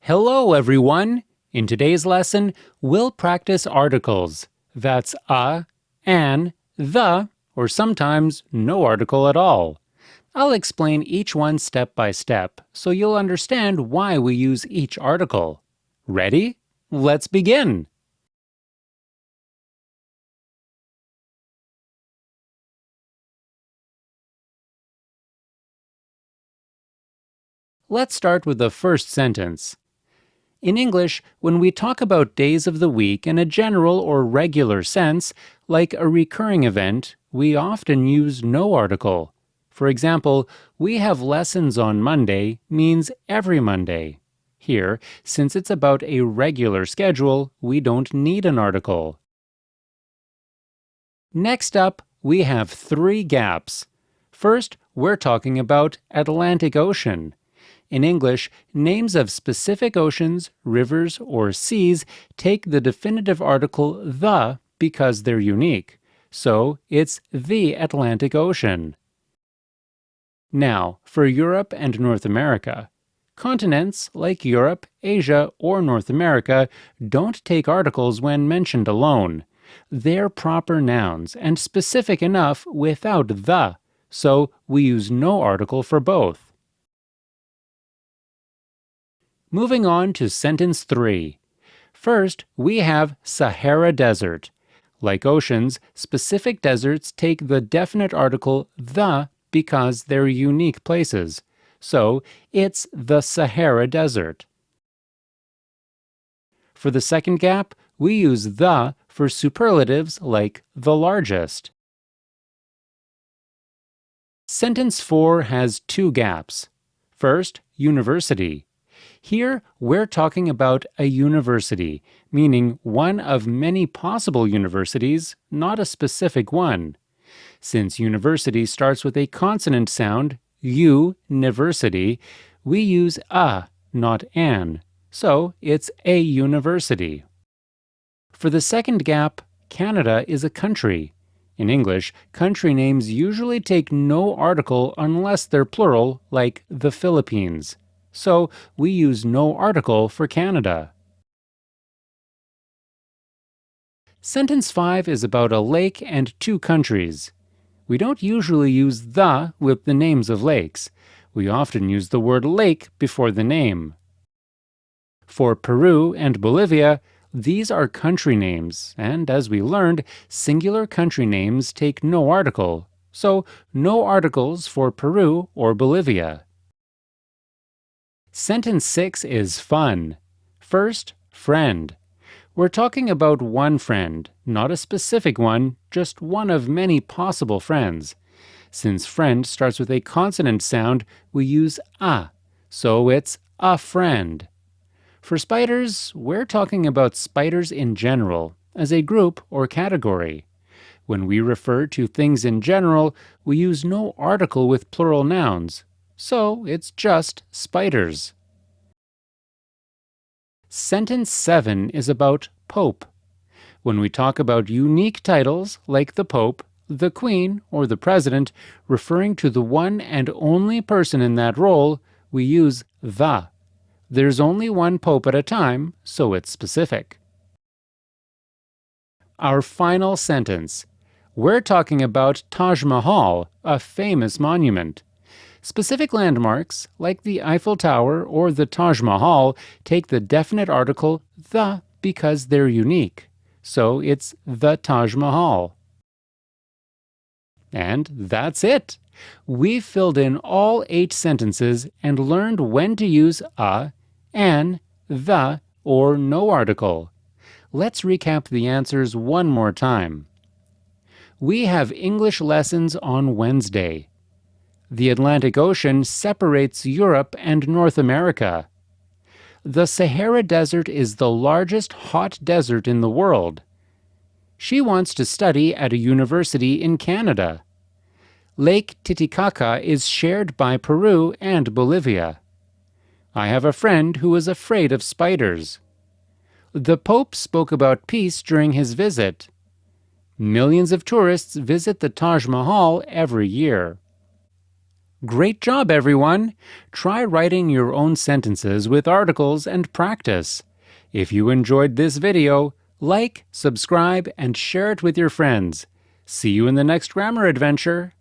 Hello, everyone! In today's lesson, we'll practice articles. That's a, an, the, or sometimes no article at all. I'll explain each one step by step, so you'll understand why we use each article. Ready? Let's begin! Let's start with the first sentence. In English, when we talk about days of the week in a general or regular sense, like a recurring event, we often use no article. For example, we have lessons on Monday means every Monday. Here, since it's about a regular schedule, we don't need an article. Next up, we have three gaps. First, we're talking about Atlantic Ocean. In English, names of specific oceans, rivers, or seas take the definitive article the because they're unique. So it's the Atlantic Ocean. Now, for Europe and North America. Continents like Europe, Asia, or North America don't take articles when mentioned alone. They're proper nouns and specific enough without the, so we use no article for both. Moving on to sentence 3. First, we have Sahara Desert. Like oceans, specific deserts take the definite article the because they're unique places. So, it's the Sahara Desert. For the second gap, we use the for superlatives like the largest. Sentence 4 has two gaps. First, university. Here, we're talking about a university, meaning one of many possible universities, not a specific one. Since university starts with a consonant sound, university, we use a, not an, so it's a university. For the second gap, Canada is a country. In English, country names usually take no article unless they're plural, like the Philippines. So we use no article for Canada. Sentence 5 is about a lake and two countries. We don't usually use the with the names of lakes. We often use the word lake before the name. For Peru and Bolivia, these are country names, and as we learned, singular country names take no article, so no articles for Peru or Bolivia. Sentence 6 is fun. First, friend. We're talking about one friend, not a specific one, just one of many possible friends. Since friend starts with a consonant sound, we use a, so it's a friend. For spiders, we're talking about spiders in general, as a group or category. When we refer to things in general, we use no article with plural nouns. So it's just spiders. Sentence 7 is about Pope. When we talk about unique titles like the Pope, the Queen, or the President, referring to the one and only person in that role, we use the. There's only one Pope at a time, so it's specific. Our final sentence. We're talking about Taj Mahal, a famous monument. Specific landmarks, like the Eiffel Tower or the Taj Mahal, take the definite article the because they're unique. So it's the Taj Mahal. And that's it! We've filled in all 8 sentences and learned when to use a, an, the, or no article. Let's recap the answers one more time. We have English lessons on Wednesday. The Atlantic Ocean separates Europe and North America. The Sahara Desert is the largest hot desert in the world. She wants to study at a university in Canada. Lake Titicaca is shared by Peru and Bolivia. I have a friend who is afraid of spiders. The Pope spoke about peace during his visit. Millions of tourists visit the Taj Mahal every year. Great job, everyone! Try writing your own sentences with articles and practice. If you enjoyed this video, like, subscribe, and share it with your friends. See you in the next grammar adventure.